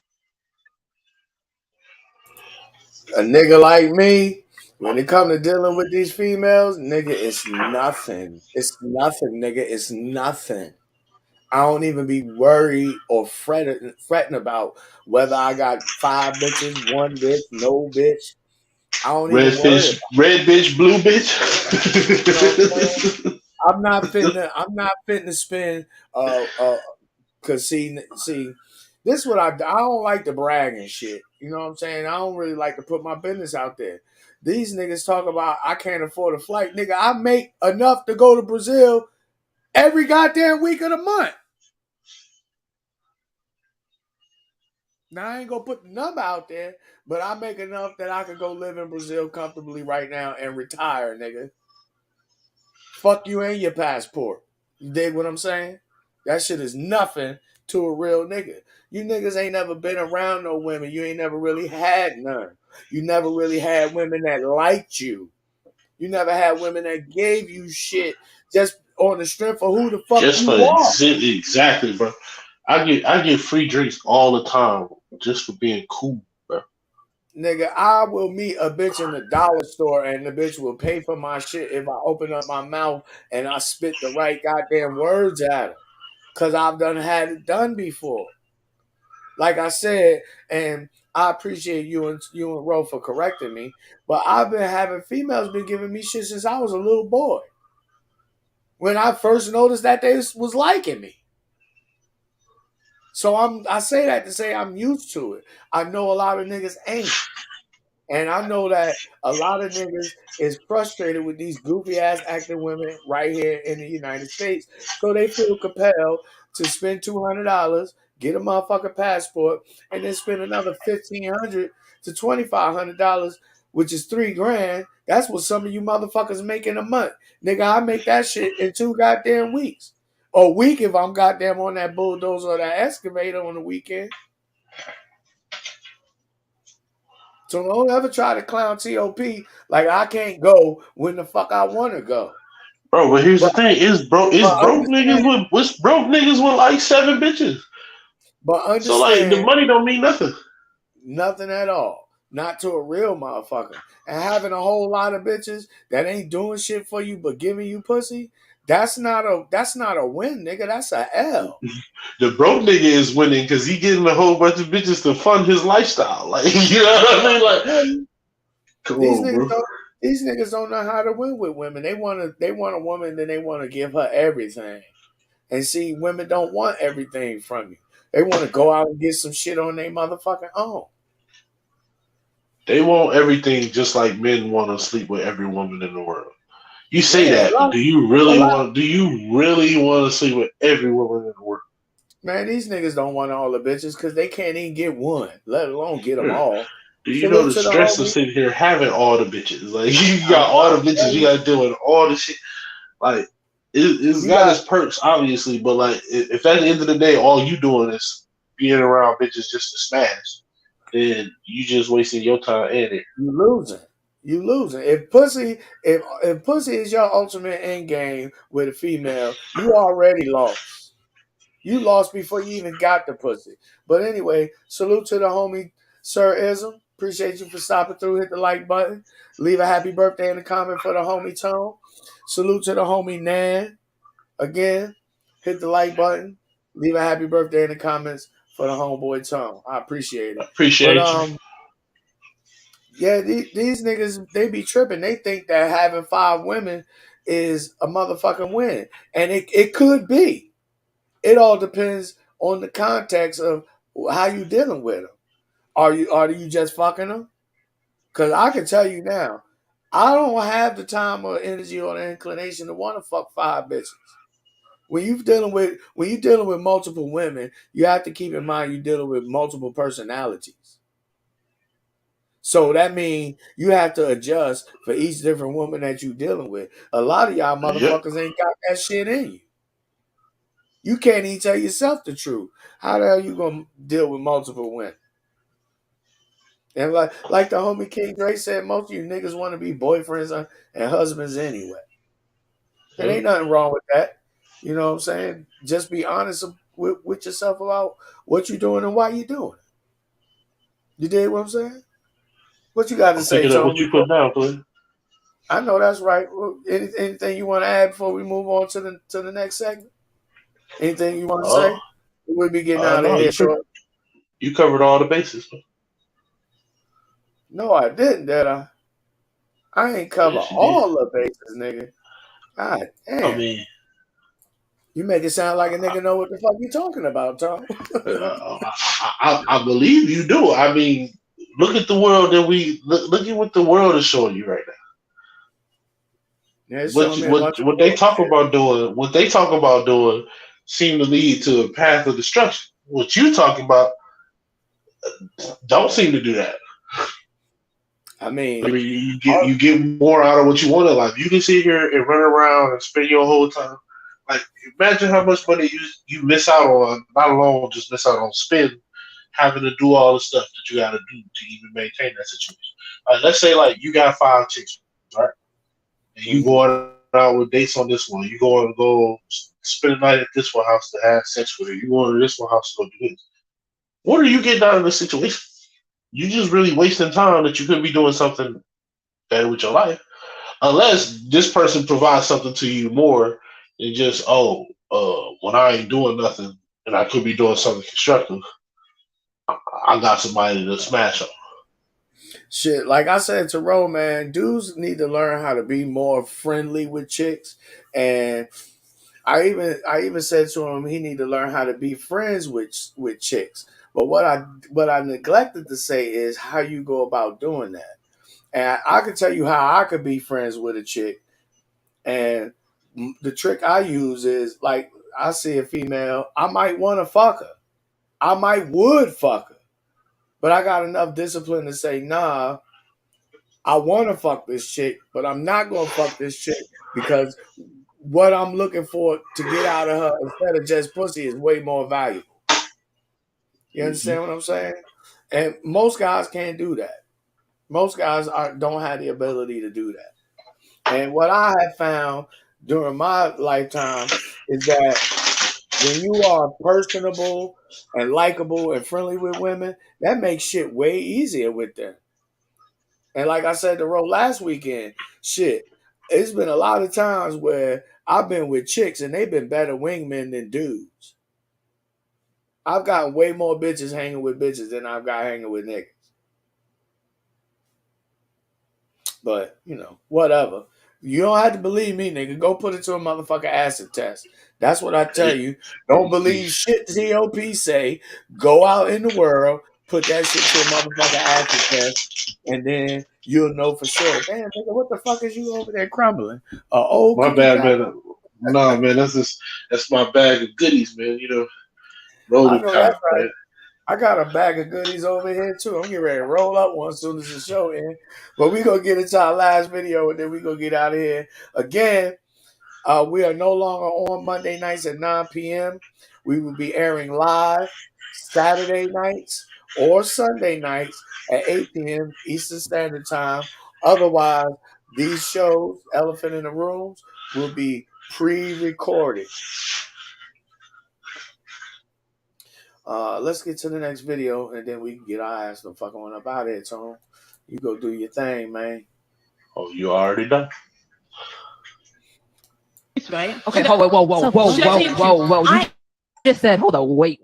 A nigga like me, when it comes to dealing with these females, nigga, it's nothing. It's nothing, nigga. It's nothing. I don't even be worried or fretting about whether I got 5 bitches, 1 bitch, no bitch. I don't even worry. Red bitch, blue bitch. I'm not fitting spend. Cause see, this is what I don't like to brag and shit. You know what I'm saying? I don't really like to put my business out there. These niggas talk about I can't afford a flight. Nigga, I make enough to go to Brazil every goddamn week of the month. Now, I ain't gonna put the number out there, but I make enough that I could go live in Brazil comfortably right now and retire, nigga. Fuck you and your passport. You dig what I'm saying? That shit is nothing to a real nigga. You niggas ain't never been around no women. You ain't never really had none. You never really had women that liked you. You never had women that gave you shit just on the strength of who the fuck Just you for are. exactly, bro. I get free drinks all the time just for being cool, bro. Nigga, I will meet a bitch in the dollar store and the bitch will pay for my shit if I open up my mouth and I spit the right goddamn words at her. Cause I've had it done before. Like I said, and I appreciate you and Ro for correcting me, but I've been having females been giving me shit since I was a little boy. When I first noticed that they was liking me. So I say that to say I'm used to it. I know a lot of niggas ain't. And I know that a lot of niggas is frustrated with these goofy ass acting women right here in the United States. So they feel compelled to spend $200, get a motherfucking passport, and then spend another $1,500 to $2,500, which is $3,000. That's what some of you motherfuckers make in a month. Nigga, I make that shit in 2 goddamn weeks. Or a week if I'm goddamn on that bulldozer or that excavator on the weekend. So don't ever try to clown T.O.P. like I can't go when the fuck I want to go. Bro, but here's the thing: it's broke niggas with like 7 bitches. But understand, so like the money don't mean nothing. Nothing at all. Not to a real motherfucker. And having a whole lot of bitches that ain't doing shit for you but giving you pussy, that's not a win, nigga. That's a L. The broke nigga is winning because he getting a whole bunch of bitches to fund his lifestyle. Like, you know what I mean? Like, come on, bro. These niggas don't know how to win with women. They want a woman, then they want to give her everything. And see, women don't want everything from you. They want to go out and get some shit on their motherfucking own. They want everything just like men want to sleep with every woman in the world. You say that, but do you really want to sleep with every woman in the world? Man, these niggas don't want all the bitches because they can't even get one, let alone get them all. Do you know the stress of sitting here having all the bitches? Like, you got all the bitches, you got to deal with all the shit. Like, it's got its perks, obviously, but like, if at the end of the day all you doing is being around bitches just to smash, then you just wasting your time and it. You losing. If pussy is your ultimate end game with a female, you already lost. You lost before you even got the pussy. But anyway, salute to the homie Sir Ism. Appreciate you for stopping through. Hit the like button. Leave a happy birthday in the comment for the homie Tone. Salute to the homie Nan. Again, hit the like button. Leave a happy birthday in the comments for the homeboy Tone. I appreciate it. Appreciate you. Yeah, these niggas, they be tripping. They think that having 5 women is a motherfucking win. And it could be. It all depends on the context of how you dealing with them. Are you just fucking them? Because I can tell you now, I don't have the time or energy or the inclination to want to fuck 5 bitches. When you're dealing with multiple women, you have to keep in mind you're dealing with multiple personalities. So that means you have to adjust for each different woman that you're dealing with. A lot of y'all motherfuckers ain't got that shit in you. You can't even tell yourself the truth. How the hell you gonna deal with multiple women? And like the homie King Dre said, most of you niggas want to be boyfriends and husbands anyway. There ain't nothing wrong with that. You know what I'm saying? Just be honest with yourself about what you're doing and why you're doing it. You dig what I'm saying? What you got to say, Tony? What you put down, please? I know that's right. Anything you want to add before we move on to the next segment? Anything you want to say? We'll be getting out of here short. You covered all the bases. No, I didn't, did I? I ain't cover all the bases, nigga. God damn. I mean, you make it sound like a nigga know what the fuck you talking about, Tom. I believe you do. I mean, look at the world that look at what the world is showing you right now. Yeah, what they talk about doing seem to lead to a path of destruction. What you talking about don't seem to do that. I mean, you get more out of what you want in life. You can sit here and run around and spend your whole time Like, imagine how much money you miss out on. Not alone just miss out on spend, having to do all the stuff that you got to do to even maintain that situation. Let's say like you got 5 chicks, right? And you going out with dates on this one. You going to go spend a night at this one house to have sex with her. You going to this one house to go do this. What are you getting out of this situation? You just really wasting time that you could be doing something better with your life. Unless this person provides something to you more than just, when I ain't doing nothing and I could be doing something constructive, I got somebody to smash on. Shit, like I said to Ro, man, dudes need to learn how to be more friendly with chicks. And I even said to him he need to learn how to be friends with chicks. But what I neglected to say is how you go about doing that. And I can tell you how I could be friends with a chick. And the trick I use is, like, I see a female, I might want to fuck her. I would fuck her. But I got enough discipline to say, nah, I want to fuck this chick, but I'm not going to fuck this chick because what I'm looking for to get out of her instead of just pussy is way more valuable. You understand what I'm saying? And most guys can't do that. Most guys don't have the ability to do that. And what I have found during my lifetime is that when you are personable and likable and friendly with women, that makes shit way easier with them. And like I said to Ro last weekend, shit, it's been a lot of times where I've been with chicks and they've been better wingmen than dudes. I've gotten way more bitches hanging with bitches than I've got hanging with niggas. But, whatever. You don't have to believe me, nigga. Go put it to a motherfucking acid test. That's what I tell you. Don't believe shit T.O.P say. Go out in the world, put that shit to a motherfucking acid test, and then you'll know for sure. Damn, nigga, what the fuck is you over there crumbling? My bad, man. No, man, that's my bag of goodies, man. Rolling I know time, that's right. man. I got a bag of goodies over here too. I'm getting ready to roll up one as soon as the show ends. But we gonna get into our last video and then we gonna get out of here. Again, we are no longer on Monday nights at 9 p.m. We will be airing live Saturday nights or Sunday nights at 8 p.m. Eastern Standard Time. Otherwise, these shows, Elephant in the Rooms, will be pre-recorded. Let's get to the next video and then we can get our ass the fuck on up out of here, Tone. You go do your thing, man. Oh, you already done? Right? Okay, whoa. You just said, hold on, wait.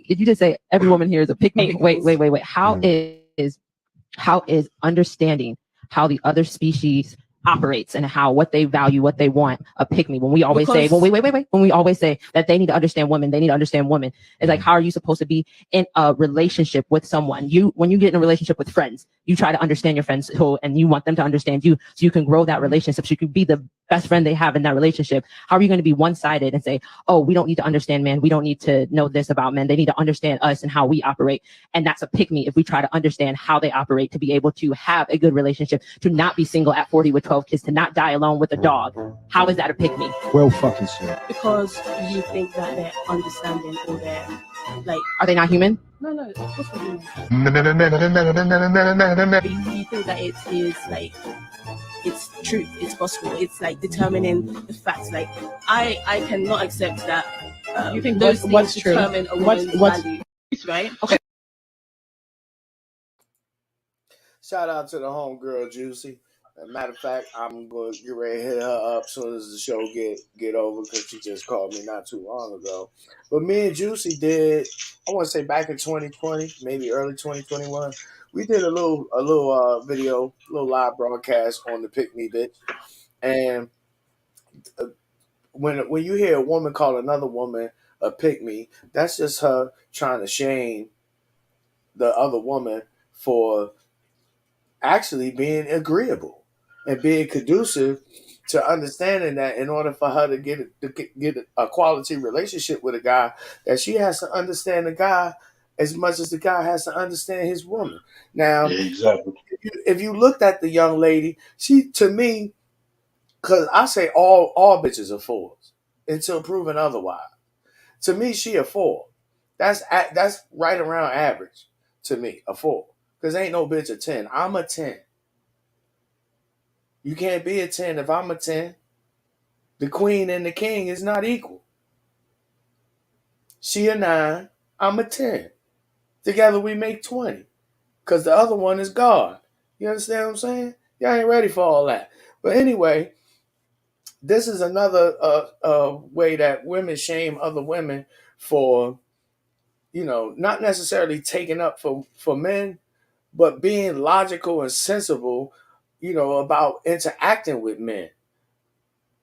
Did you just say every woman here is a pick me? Wait. How is understanding how the other species operates and what they value, what they want, a pick me? When we always say, when we always say that they need to understand women, it's like, how are you supposed to be in a relationship with someone? When you get in a relationship with friends, you try to understand your friends and you want them to understand you so you can grow that relationship, so you can be the best friend they have in that relationship. How are you going to be one-sided and say, oh, we don't need to understand men, we don't need to know this about men, they need to understand us and how we operate? And that's a pick me if we try to understand how they operate, to be able to have a good relationship, to not be single at 40 with 12 kids, to not die alone with a dog. How is that a pick me? Well fucking said. Because you think that they're understanding or they're like, are they not human? No, of course they're human. You think that it is like, it's true, it's possible, it's like determining the facts. Like, I cannot accept that you think those things determine a woman's value, right? Okay. Shout out to the homegirl Juicy. As a matter of fact, I'm going to get ready to hit her up as soon as the show get over because she just called me not too long ago. But me and Juicy did, I want to say back in 2020, maybe early 2021, we did a little video, little live broadcast on the Pick Me Bitch. And when you hear a woman call another woman a pick me, that's just her trying to shame the other woman for actually being agreeable and being conducive to understanding that in order for her to get a quality relationship with a guy, that she has to understand the guy as much as the guy has to understand his woman. Now, exactly. If you looked at the young lady, she, to me, because I say all bitches are fours. until proven otherwise. To me, she a 4. That's right around average to me, a 4. Because ain't no bitch a 10. I'm a 10. You can't be a 10 if I'm a 10. The queen and the king is not equal. She a 9, I'm a 10. Together we make 20. Because the other one is God. You understand what I'm saying? Y'all ain't ready for all that. But anyway, this is another way that women shame other women for, not necessarily taking up for men, but being logical and sensible, about interacting with men.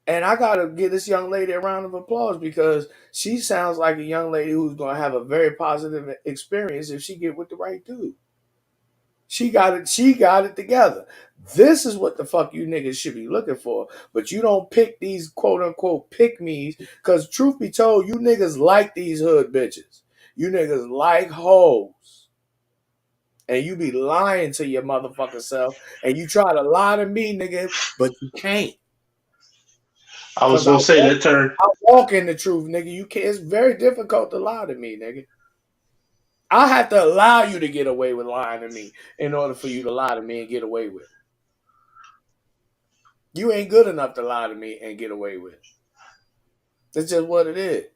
And I got to give this young lady a round of applause because she sounds like a young lady who's going to have a very positive experience if she get with the right dude. She got it together. This is what the fuck you niggas should be looking for. But you don't pick these quote unquote pick me's because truth be told, you niggas like these hood bitches. You niggas like hoes. And you be lying to your motherfucking self. And you try to lie to me, nigga, but you can't. I was gonna say that term. I walk in the truth, nigga. You can't. It's very difficult to lie to me, nigga. I have to allow you to get away with lying to me in order for you to lie to me and get away with it. You ain't good enough to lie to me and get away with it. That's just what it is.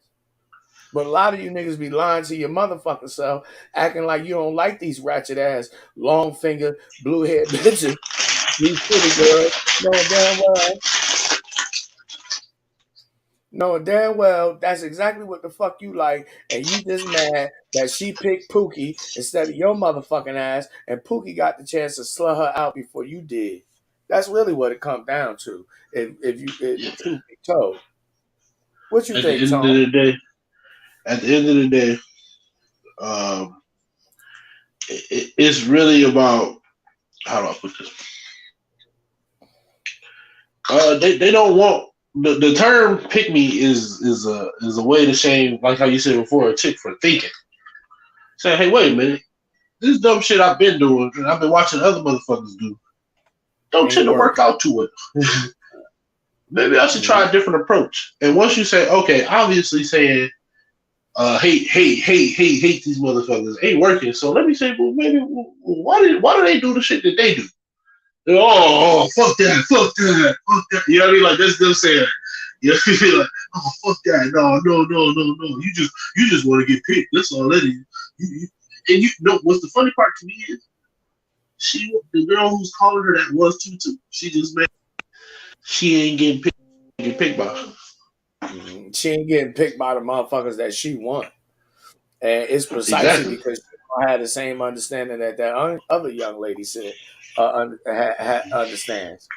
But a lot of you niggas be lying to your motherfucking self, acting like you don't like these ratchet ass, long finger, blue haired bitches. These city girls, knowing damn well that's exactly what the fuck you like, and you just mad that she picked Pookie instead of your motherfucking ass, and Pookie got the chance to slut her out before you did. That's really what it comes down to. If truth be told, what you think, Tom? At the end of the day, it's really about, how do I put this? They don't want the term "pick me" is a way to shame, like how you said before, a chick for thinking. Say, hey, wait a minute, this dumb shit I've been doing and I've been watching other motherfuckers do. Don't tend to work out to it. Maybe I should try a different approach. And once you say, okay, obviously saying hate these motherfuckers ain't working. So let me say, well, maybe why do they do the shit that they do? Oh, fuck that. You know what I mean? Like that's them saying, you know, you feel like, oh, fuck that. No. You just want to get picked. That's all that is. You know what's the funny part to me is the girl who's calling her that was too. She just mad. She ain't getting picked by. She ain't getting picked by the motherfuckers that she want. And it's precisely because she don't have the same understanding that other young lady said understands.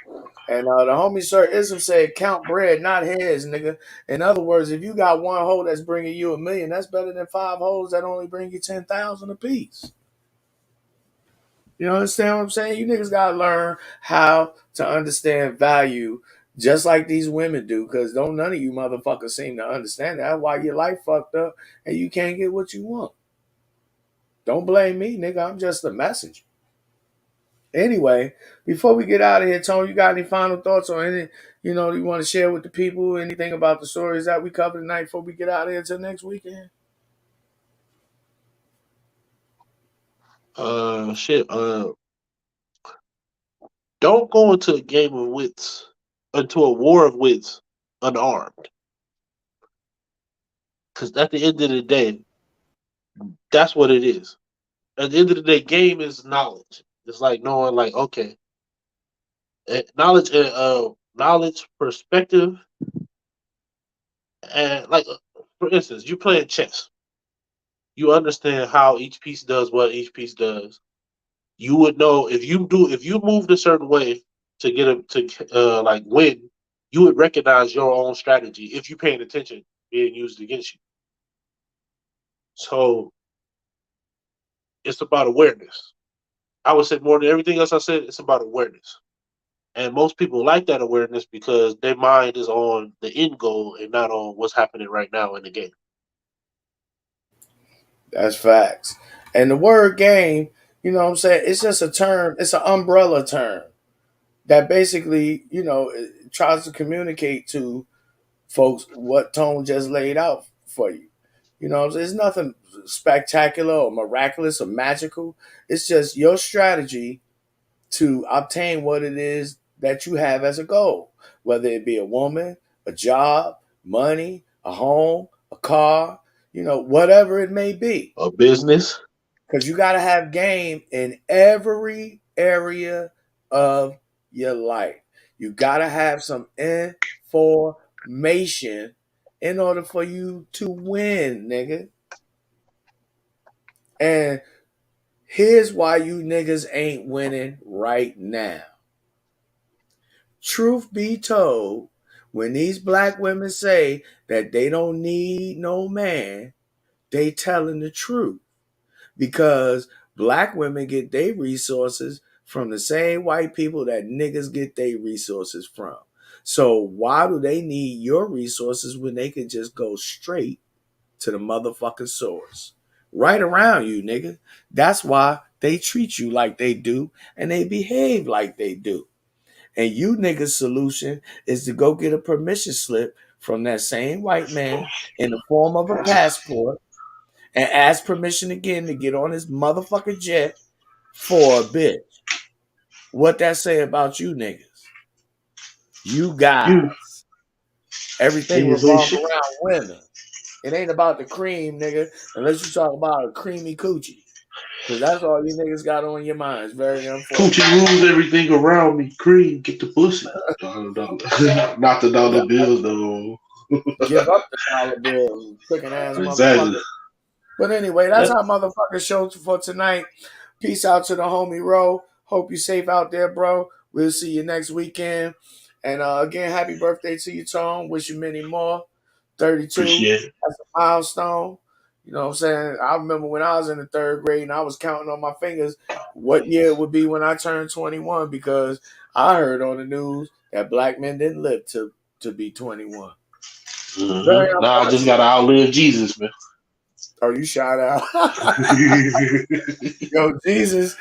And the homie Sir Ism said, count bread, not heads, nigga. In other words, if you got one hoe that's bringing you $1 million, that's better than 5 hoes that only bring you 10,000 apiece. You understand what I'm saying? You niggas gotta learn how to understand value just like these women do, because don't none of you motherfuckers seem to understand that. That's why your life fucked up and you can't get what you want. Don't blame me, nigga. I'm just a messenger. Anyway, before we get out of here, Tony, you got any final thoughts or any, you want to share with the people, anything about the stories that we covered tonight before we get out of here until next weekend? Don't go into a game of wits, into a war of wits, unarmed. Because at the end of the day, that's what it is. At the end of the day, game is knowledge. It's like knowing, like, okay, knowledge, perspective, and like, for instance, you playing chess. You understand how each piece does what each piece does. You would know if you moved a certain way to get like win, you would recognize your own strategy if you're paying attention being used against you. So it's about awareness. I would say more than everything else I said, it's about awareness. And most people like that awareness because their mind is on the end goal and not on what's happening right now in the game. That's facts. And the word game, you know what I'm saying? It's just a term. It's an umbrella term that basically, it tries to communicate to folks what Tone just laid out for you. You know what I'm saying? It's nothing spectacular or miraculous or magical. It's just your strategy to obtain what it is that you have as a goal, whether it be a woman, a job, money, a home, a car, you know, whatever it may be. A business. Because you got to have game in every area of your life. You got to have some information in order for you to win, nigga. And here's why you niggas ain't winning right now. Truth be told, when these black women say that they don't need no man, they telling the truth. Because black women get their resources from the same white people that niggas get their resources from. So why do they need your resources when they can just go straight to the motherfucking source? Right around you, nigga. That's why they treat you like they do and they behave like they do. And you niggas' solution is to go get a permission slip from that same white man in the form of a passport and ask permission again to get on his motherfucking jet for a bitch. What that say about you niggas? You guys. Everything revolves around women. It ain't about the cream, nigga, unless you talk about a creamy coochie. Because that's all you niggas got on your minds. Very unfortunate. Coochie rules everything around me. Cream, get the pussy. Not the dollar bills, though. Give up the dollar bills. Cooking ass Exactly. motherfuckers. But anyway, that's our motherfucking show for tonight. Peace out to the homie Ro. Hope you safe out there, bro. We'll see you next weekend. And again, happy birthday to you, Tone. Wish you many more. 32. Appreciate it. That's a milestone. You know what I'm saying? I remember when I was in the 3rd grade and I was counting on my fingers what year it would be when I turned 21 because I heard on the news that black men didn't live to be 21. Mm-hmm. Nah, I just got to outlive Jesus, man. Oh, you shout out. Yo, Jesus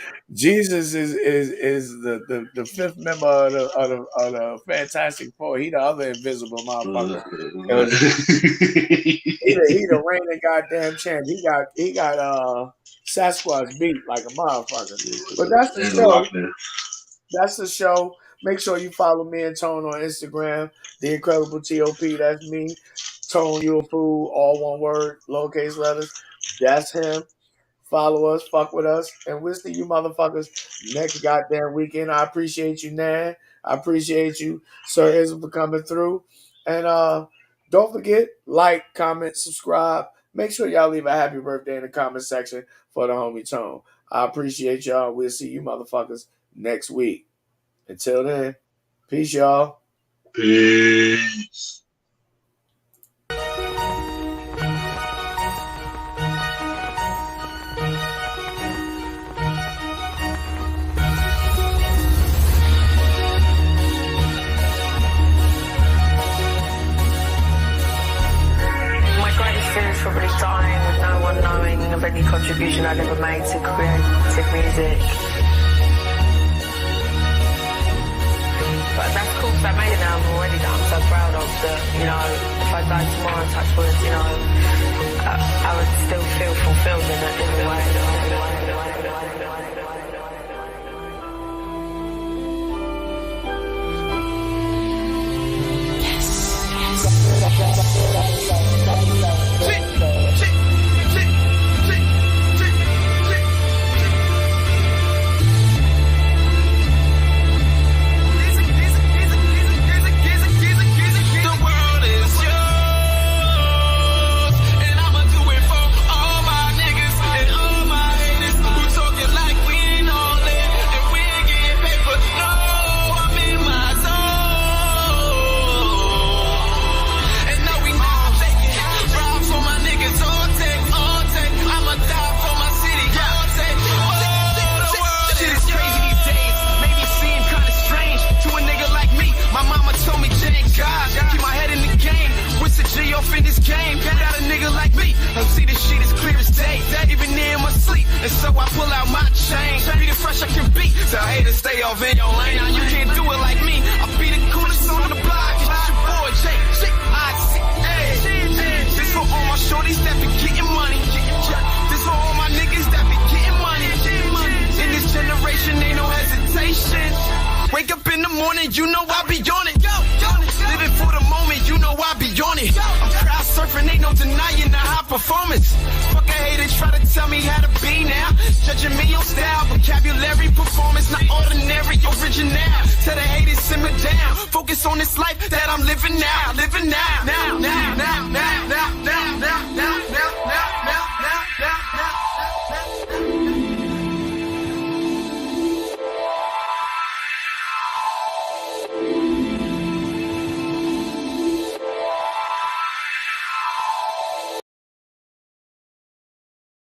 is the 5th member of the Fantastic Four. He the other invisible motherfucker. He the reigning goddamn champ. He got Sasquatch beat like a motherfucker. But that's the show. That's the show. Make sure you follow me and Tone on Instagram. The Incredible T.O.P. That's me. Tone, you a fool. All one word. Lowercase letters. That's him. Follow us. Fuck with us. And we'll see you motherfuckers next goddamn weekend. I appreciate you, Nan. I appreciate you, Sir Ism, for coming through. And don't forget, like, comment, subscribe. Make sure y'all leave a happy birthday in the comment section for the homie Tone. I appreciate y'all. We'll see you motherfuckers next week. Until then, peace, y'all. Peace. Probably dying with no one knowing of any contribution I've ever made to creative music. But that's cool because I made an album already that I'm so proud of that, you know, if I died tomorrow, touch wood, you know, I would still feel fulfilled in a different way. And so I pull out my chain, be the fresh I can be. Tell haters stay off in your lane. Now you can't do it like me. I'll be the coolest on the block. It's your boy Jake. I morning, you know I be on it. Living for the moment, you know I be on it. I'm crowd surfing, ain't no denying the high performance. Fuck a hater, try to tell me how to be now. Judging me on style, vocabulary, performance, not ordinary, original. Tell the haters simmer down. Focus on this life that I'm living now, living now.